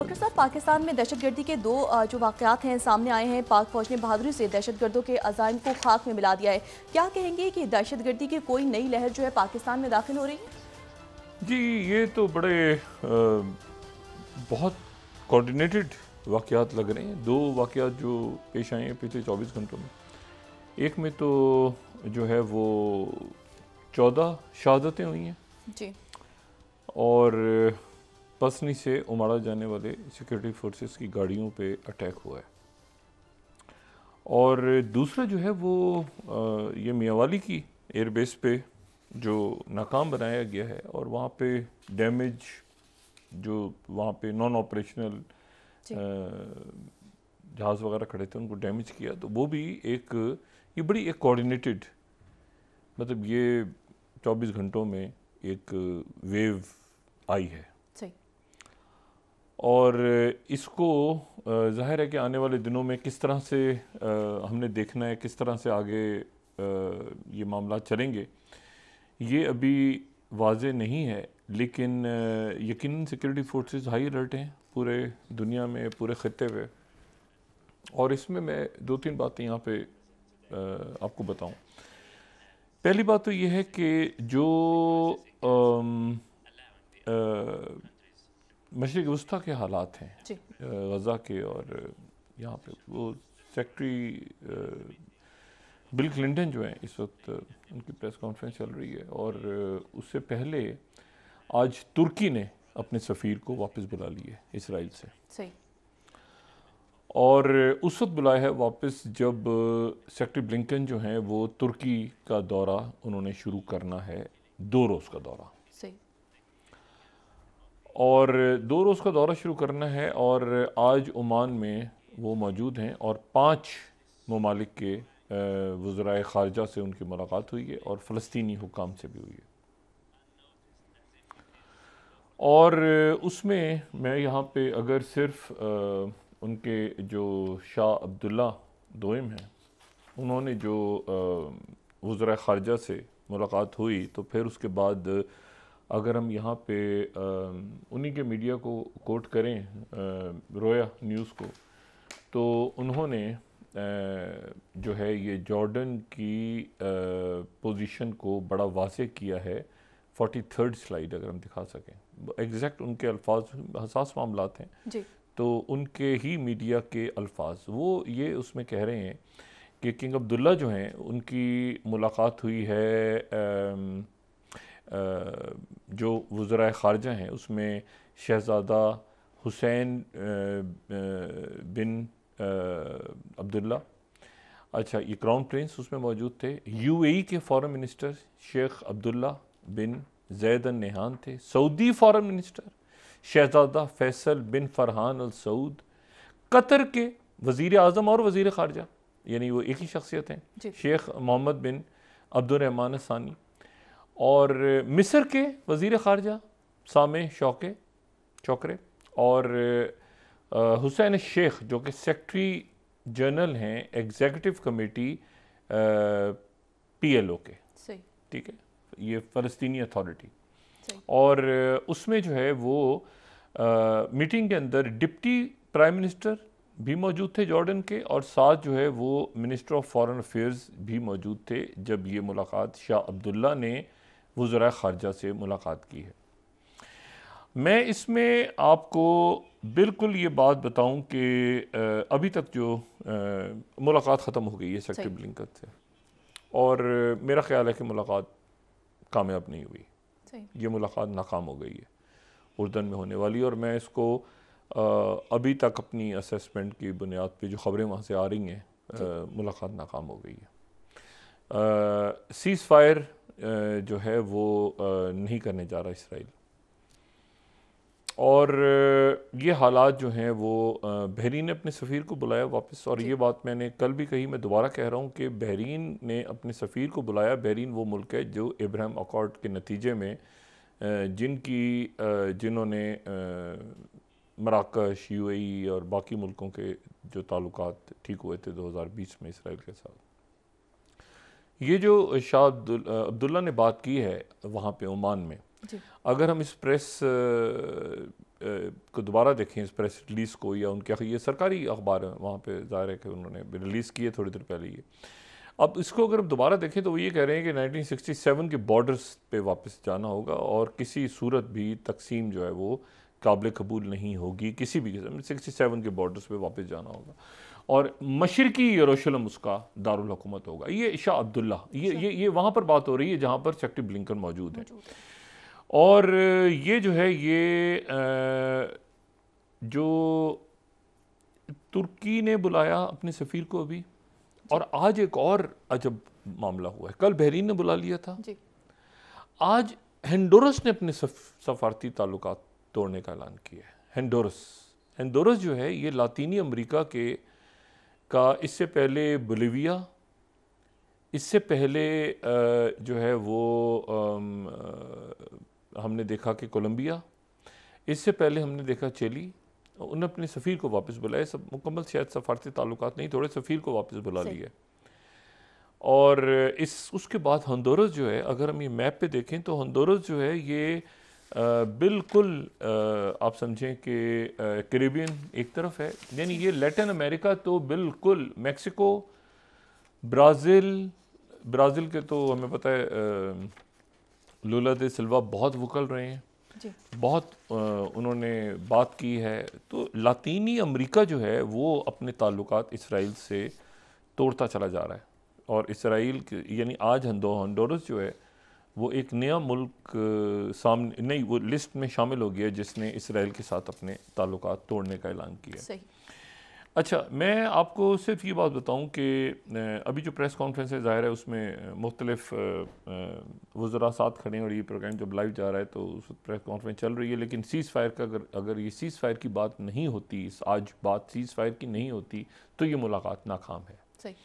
Doctor साहब, पाकिस्तान में दहशतगर्दी के दो जो वाक़यात हैं सामने आए हैं। पाक फौज ने बहादुरी से दहशतगर्दों के अज़ाइम को खाक में मिला दिया है। क्या कहेंगे कि दहशतगर्दी की कोई नई लहर जो है पाकिस्तान में दाखिल हो रही है? जी, ये तो बड़े बहुत कोऑर्डिनेटेड वाक़यात लग रहे हैं। दो वाक़यात जो पेश आए हैं पिछले 24 घंटों में, एक में तो जो है वो 14 शहादतें हुई हैं जी। और पसनी से उमाड़ा जाने वाले सिक्योरिटी फोर्सेस की गाड़ियों पे अटैक हुआ है। और दूसरा जो है वो ये मियांवाली की एयरबेस पे जो नाकाम बनाया गया है और वहाँ पे डैमेज, जो वहाँ पे नॉन ऑपरेशनल जी। जहाज़ वगैरह खड़े थे उनको डैमेज किया, तो वो भी ये बड़ी एक कोऑर्डिनेटेड, मतलब ये 24 घंटों में एक वेव आई है। सही। और इसको जाहिर है कि आने वाले दिनों में किस तरह से हमने देखना है, किस तरह से आगे ये मामला चलेंगे, ये अभी वाज़े नहीं है। लेकिन यकीनन सिक्योरिटी फोर्सेस हाई अलर्ट हैं पूरे दुनिया में, पूरे ख़त्ते पे। और इसमें मैं दो तीन बातें यहाँ पे आपको बताऊँ। पहली बात तो ये है कि जो मशरिक़ वस्ता के हालात हैं जी। गज़ा के, और यहाँ पे वो सेक्रेटरी बिल क्लिंटन जो हैं इस वक्त, उनकी प्रेस कॉन्फ्रेंस चल रही है, और उससे पहले आज तुर्की ने अपने सफ़ीर को वापस बुला लिया इसराइल से। सही। और उस वक्त बुलाया है वापस जब सेक्रेटरी ब्लिंकन जो हैं वो तुर्की का दौरा उन्होंने शुरू करना है, 2 रोज़ का दौरा। सही। और 2 रोज़ का दौरा शुरू करना है, और आज ओमान में वो मौजूद हैं और 5 ममालिक के वज़राए ख़ारजा से उनकी मुलाकात हुई है और फ़लस्तीनी हुकाम से भी हुई है। और उसमें मैं यहाँ पे अगर सिर्फ उनके जो शाह अब्दुल्ला दोइम हैं, उन्होंने जो वज़राए ख़ारजा से मुलाकात हुई, तो फिर उसके बाद अगर हम यहाँ पे उन्हीं के मीडिया को कोट करें, रोया न्यूज़ को, तो उन्होंने जो है ये जॉर्डन की पोजीशन को बड़ा वाज़ेह किया है। 43rd स्लाइड अगर हम दिखा सकें, एग्जैक्ट उनके अल्फाज, हसास मामलात हैं जी। तो उनके ही मीडिया के अल्फाज वो ये उसमें कह रहे हैं कि किंग अब्दुल्ला जो हैं उनकी मुलाकात हुई है जो वज़राए ख़ारजा हैं उसमें शहज़ादा हुसैन बिन अब्दुल्ला, अच्छा ये क्राउन प्रिंस उसमें मौजूद थे, यूएई के फॉरेन मिनिस्टर शेख अब्दुल्ला बिन ज़ैद अल नहान थे, सऊदी फॉरेन मिनिस्टर शहज़ादा फैसल बिन फरहान अल सऊद, कतर के वज़ीर आज़म और वज़ीर ख़ारजा, यानी वो एक ही शख्सियत हैं, शेख मोहम्मद बिन अब्दुर्रहमान सानी, और मिस्र के वज़ीर ख़ारजा सामे शौकरे, और हुसैन शेख जो कि सेक्रेटरी जनरल हैं एग्जीक्यूटिव कमेटी PLO के। सही। ठीक है, ये फ़लस्तीनी अथॉरिटी। और उसमें जो है वो मीटिंग के अंदर डिप्टी प्राइम मिनिस्टर भी मौजूद थे जॉर्डन के, और साथ जो है वो मिनिस्टर ऑफ फॉरेन अफेयर्स भी मौजूद थे जब ये मुलाकात शाह अब्दुल्ला ने वज़राए ख़ारजा से मुलाकात की है। मैं इसमें आपको बिल्कुल ये बात बताऊं कि अभी तक जो मुलाकात ख़त्म हो गई है सेक्रेटरी ब्लिंकन से, और मेरा ख्याल है कि मुलाकात कामयाब नहीं हुई, ये मुलाकात नाकाम हो गई है उर्दन में होने वाली। और मैं इसको अभी तक अपनी असेसमेंट की बुनियाद पे जो ख़बरें वहाँ से आ रही हैं, मुलाकात नाकाम हो गई है। सीज़ फायर जो है वो नहीं करने जा रहा इसराइल, और ये हालात जो हैं वो बहरीन ने अपने सफ़ीर को बुलाया वापस, और ये बात मैंने कल भी कही, मैं दोबारा कह रहा हूँ कि बहरीन ने अपने सफ़ीर को बुलाया। बहरीन वो मुल्क है जो अब्राहम अकॉर्ड के नतीजे में जिन्होंने मराकश, UAE और बाकी मुल्कों के जो ताल्लुकात ठीक हुए थे 2020 में इसराइल के साथ, ये जो शाह अब्दुल्ला ने बात की है वहाँ पे ओमान में, जी। अगर हम इस प्रेस को दोबारा देखें, इस प्रेस रिलीज़ को, या उनके ये सरकारी अखबार है, वहाँ पे ज़ाहिर है कि उन्होंने रिलीज़ किए थोड़ी देर पहले ये। अब इसको अगर हम दोबारा देखें तो वो ये कह रहे हैं कि 1967 के बॉर्डर्स पे वापस जाना होगा और किसी सूरत भी तकसीम जो है वो काबिल कबूल नहीं होगी, किसी भी किस्म। 67 के बॉर्डर्स पे वापस जाना होगा और मशरकी यरूशलेम उसका दारुल हुकूमत होगा। ये शाह अब्दुल्ला, ये वहाँ पर बात हो रही है जहाँ पर सेक्रेटरी ब्लिंकन मौजूद है। और ये जो है ये जो तुर्की ने बुलाया अपने सफ़ीर को अभी, और आज एक और अजब मामला हुआ है। कल बहरीन ने बुला लिया था जी। आज हेंडोरस ने अपने सफारती ताल्लुकात तोड़ने का ऐलान किया है। हेंडोरस जो है ये लातीनी अमेरिका के का, इससे पहले बोलिविया, इससे पहले जो है वो हमने देखा कि कोलंबिया, इससे पहले हमने देखा चिली। उन्होंने अपने सफ़ीर को वापस बुलाया। सब मुकम्मल शायद सफारती ताल्लुकात नहीं, थोड़े सफ़ीर को वापस बुला लिए। और उसके बाद होंडुरस जो है, अगर हम ये मैप पे देखें तो होंडुरस जो है ये बिल्कुल आप समझें कि कैरिबियन एक तरफ है, यानी ये लैटिन अमेरिका तो बिल्कुल, मैक्सिको, ब्राज़ील के तो हमें पता है लूला दे सिल्वा बहुत वोकल रहे हैं जी। बहुत उन्होंने बात की है। तो लातीनी अमेरिका जो है वो अपने ताल्लुकात इसराइल से तोड़ता चला जा रहा है, और इसराइल यानी आज होंडुरस जो है वो एक नया मुल्क सामने नहीं, वो लिस्ट में शामिल हो गया जिसने इसराइल के साथ अपने ताल्लुकात तोड़ने का ऐलान किया। सही। अच्छा, मैं आपको सिर्फ ये बात बताऊं कि अभी जो प्रेस कॉन्फ्रेंस है, ज़ाहिर है उसमें मुख्तलिफ वज़रा साथ खड़े हैं, और ये प्रोग्राम जब लाइव जा रहा है तो उस प्रेस कॉन्फ्रेंस चल रही है। लेकिन सीज़ फायर का अगर ये सीज़ फायर की बात नहीं होती, आज बात सीज़ फायर की नहीं होती, तो ये मुलाकात नाकाम है। सही।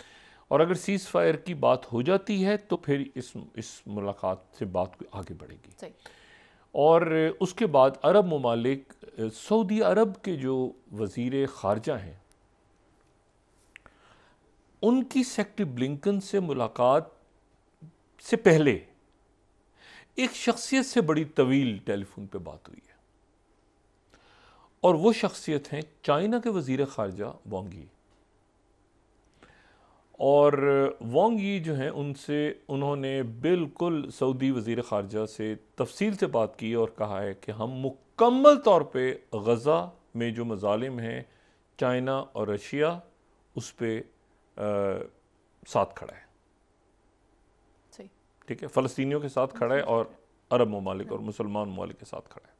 और अगर सीज़ फायर की बात हो जाती है तो फिर इस मुलाकात से बात आगे बढ़ेगी। सही। और उसके बाद अरब ममालिक, सऊदी अरब के जो वज़ीर ख़ारजा हैं, उनकी सेक्रेटरी ब्लिंकन से मुलाकात से पहले एक शख्सियत से बड़ी तवील टेलीफोन पे बात हुई है, और वो शख्सियत हैं चाइना के वज़ीर ख़ारजा वांग यी। और वांग यी जो हैं उन्होंने बिल्कुल सऊदी वज़ीर ख़ारजा से तफसील से बात की और कहा है कि हम मुकम्मल तौर पे गज़ा में जो मज़ालिम हैं चाइना और रशिया उस पर साथ खड़ा है। सही। ठीक है, फ़लस्तीनियों के साथ खड़ा है और अरब ममालिक और मुसलमान ममालिक के साथ खड़ा है।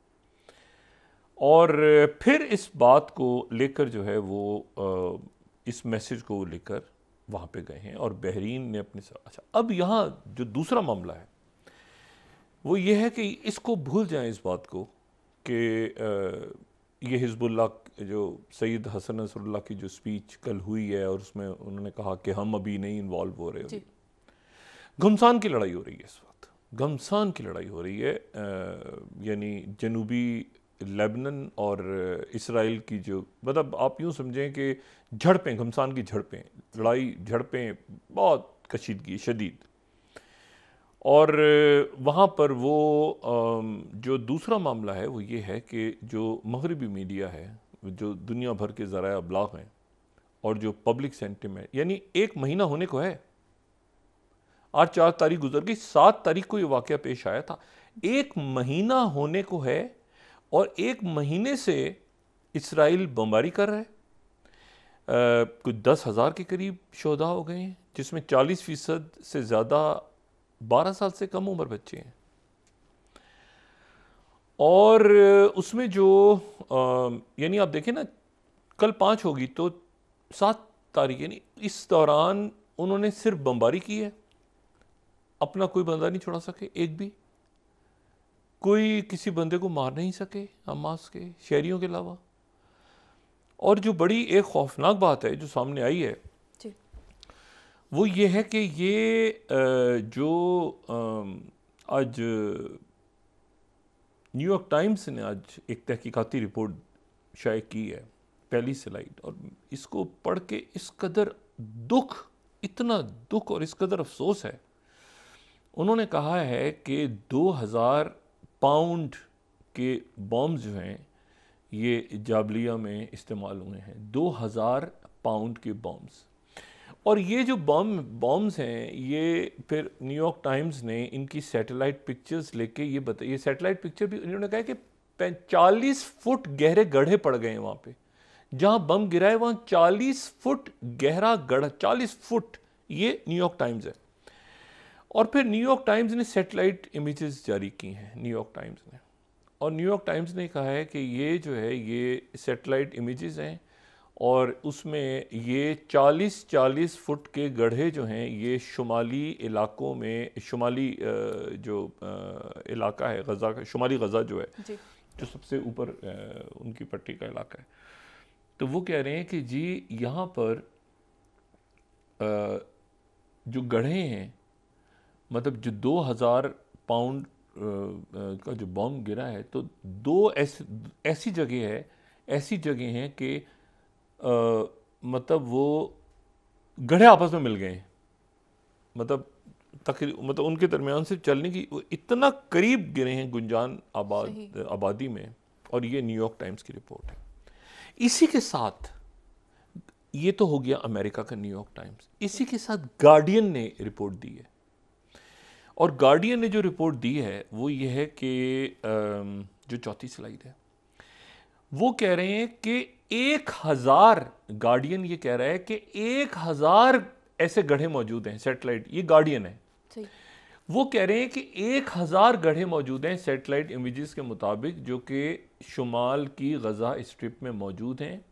और फिर इस बात को लेकर जो है वो इस मैसेज को लेकर वहाँ पे गए हैं, और बहरीन ने अपने साथ। अच्छा, अब यहाँ जो दूसरा मामला है वो ये है कि इसको भूल जाएं इस बात को कि ये हिज़्बुल्लाह जो सईद हसन नसरुल्लाह की जो स्पीच कल हुई है, और उसमें उन्होंने कहा कि हम अभी नहीं इन्वॉल्व हो रहे। घमसान की लड़ाई हो रही है इस वक्त, घमसान की लड़ाई हो रही है, यानी जनूबी लेबनान और इसराइल की जो, मतलब आप यूँ समझें कि झड़पें, घमसान की झड़पें, लड़ाई झड़पें बहुत कशीदगी शदीद। और वहाँ पर वो जो दूसरा मामला है वो ये है कि जो मगरबी मीडिया है, जो दुनिया भर के ज़राए अबलाग हैं, और जो पब्लिक सेंटिमेंट, यानी 1 महीना होने को है, आज 4 तारीख गुजर गई, 7 तारीख को ये वाक़या पेश आया था। 1 महीना होने को है, और 1 महीने से इसराइल बमबारी कर रहा है। कुछ 10,000 के करीब शोधा हो गए हैं, जिसमें 40% से ज़्यादा 12 साल से कम उम्र बच्चे हैं। और उसमें जो यानी आप देखें ना, कल 5 होगी तो 7 तारीख, यानी इस दौरान उन्होंने सिर्फ बमबारी की है, अपना कोई बंदा नहीं छुड़ा सके, एक भी कोई किसी बंदे को मार नहीं सके हमास के शहरियों के अलावा। और जो बड़ी एक खौफनाक बात है जो सामने आई है जी। वो ये है कि ये जो आज न्यूयॉर्क टाइम्स ने आज एक तहकीकाती रिपोर्ट शाये की है, पहली स्लाइड, और इसको पढ़ के इस कदर दुख, इतना दुख और इस कदर अफसोस है। उन्होंने कहा है कि पाउंड के बॉम्ब जो हैं ये जाबलिया में इस्तेमाल हुए हैं, 2000 पाउंड के बॉम्ब्स। और ये जो बॉम्ब्स हैं ये फिर न्यूयॉर्क टाइम्स ने इनकी सैटेलाइट पिक्चर्स लेके ये सैटेलाइट पिक्चर भी इन्होंने कहा कि 40 फुट गहरे गड्ढे पड़ गए हैं वहाँ पे, जहाँ बम गिरा है वहाँ 40 फुट गहरा गड्ढा, 40 फुट, ये न्यूयॉर्क टाइम्स है। और फिर न्यूयॉर्क टाइम्स ने सैटेलाइट इमेजेस जारी की हैं, न्यूयॉर्क टाइम्स ने, और न्यूयॉर्क टाइम्स ने कहा है कि ये जो है ये सैटेलाइट इमेजेस हैं और उसमें ये 40-40 फुट के गड्ढे जो हैं ये शुमाली इलाकों में, शुमाली जो इलाका है गज़ा का, शुमाली गज़ा जो है जो सबसे ऊपर उनकी पट्टी का इलाका है, तो वो कह रहे हैं कि जी यहाँ पर जो गड्ढे हैं, मतलब जो 2000 पाउंड का जो बॉम्ब गिरा है, तो दो ऐसी जगह हैं कि मतलब वो गड्ढे आपस में मिल गए हैं, मतलब उनके दरमियान से चलने की इतना करीब गिरे हैं गुंजान आबादी में। और ये न्यूयॉर्क टाइम्स की रिपोर्ट है। इसी के साथ ये तो हो गया अमेरिका का न्यूयॉर्क टाइम्स, इसी के साथ गार्डियन ने रिपोर्ट दी है। और गार्डियन ने जो रिपोर्ट दी है वो ये है कि जो चौथी स्लाइड है वो कह रहे हैं कि 1000, गार्डियन ये कह रहा है कि 1000 ऐसे गड्ढे मौजूद हैं, सैटेलाइट, ये गार्डियन है, वो कह रहे हैं कि 1000 गड्ढे मौजूद हैं सैटेलाइट इमेजेस के मुताबिक, जो कि शुमाल की गज़ा स्ट्रिप में मौजूद हैं।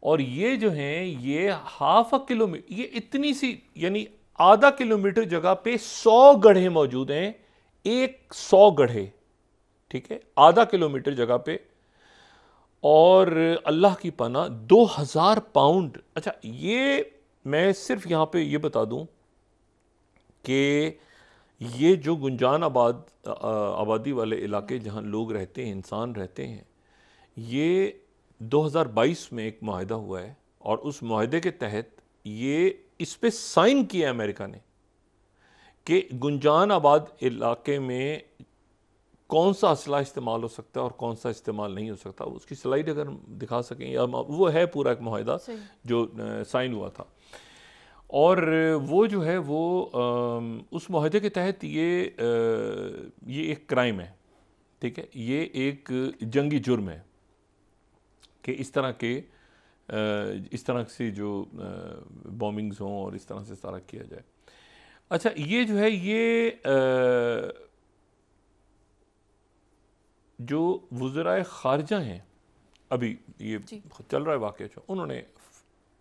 और ये जो हैं ये ½ किलोमीटर, ये इतनी सी यानी आधा किलोमीटर जगह पे 100 गड्ढे मौजूद हैं, 100 गड्ढे, ठीक है, आधा किलोमीटर जगह पे। और अल्लाह की पनाह 2000 पाउंड। अच्छा, ये मैं सिर्फ यहाँ पे ये बता दूँ कि ये जो गुंजान आबादी वाले इलाके जहाँ लोग रहते हैं, इंसान रहते हैं, ये 2022 में एक मुआहदा हुआ है और उस मुआहदे के तहत ये इस पे साइन किया अमेरिका ने कि गुंजान आबाद इलाके में कौन सा असला इस्तेमाल हो सकता है और कौन सा इस्तेमाल नहीं हो सकता। उसकी स्लाइड अगर दिखा सकें, या वो है पूरा एक मुआहदा जो साइन हुआ था। और वो जो है वो उस मुआहदे के तहत ये एक क्राइम है, ठीक है, ये एक जंगी जुर्म है कि इस तरह से जो बॉम्बिंग्स हों और इस तरह से सारा किया जाए। अच्छा, ये जो है ये जो वज़राए ख़ारिजा हैं, अभी ये चल रहा है वाक़या, उन्होंने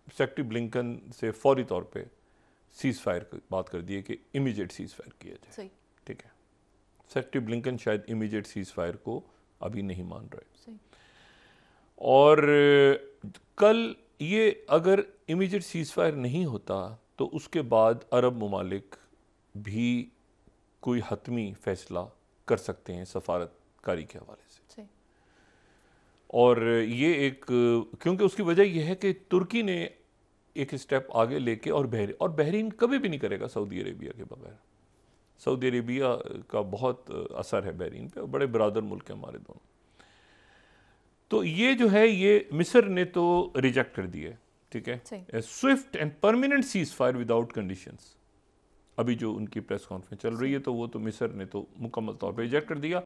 सेक्रेटरी ब्लिंकन से फौरी तौर पे सीज़ फायर की बात कर दी है कि इमीडिएट सीज़ फायर किया जाए, ठीक है। सेक्रेटरी ब्लिंकन शायद इमीडिएट सीज़ फायर को अभी नहीं मान रहे। और कल ये अगर इमीडिएट सीज़ फायर नहीं होता तो उसके बाद अरब ममालिक भी कोई हतमी फ़ैसला कर सकते हैं सफारतकारी के हवाले से। और ये एक, क्योंकि उसकी वजह यह है कि तुर्की ने एक स्टेप आगे लेके, और बहरीन कभी भी नहीं करेगा सऊदी अरेबिया के बगैर। सऊदी अरेबिया का बहुत असर है बहरीन पे, और बड़े बरादर मुल्क हैं हमारे दोनों। तो ये जो है ये मिस्र ने तो रिजेक्ट कर दिया, ठीक है, Swift and permanent cease fire without conditions. अभी जो उनकी प्रेस कॉन्फ्रेंस चल रही है तो वो तो मिस्र ने तो मुकम्मल तौर पे रिजेक्ट कर दिया।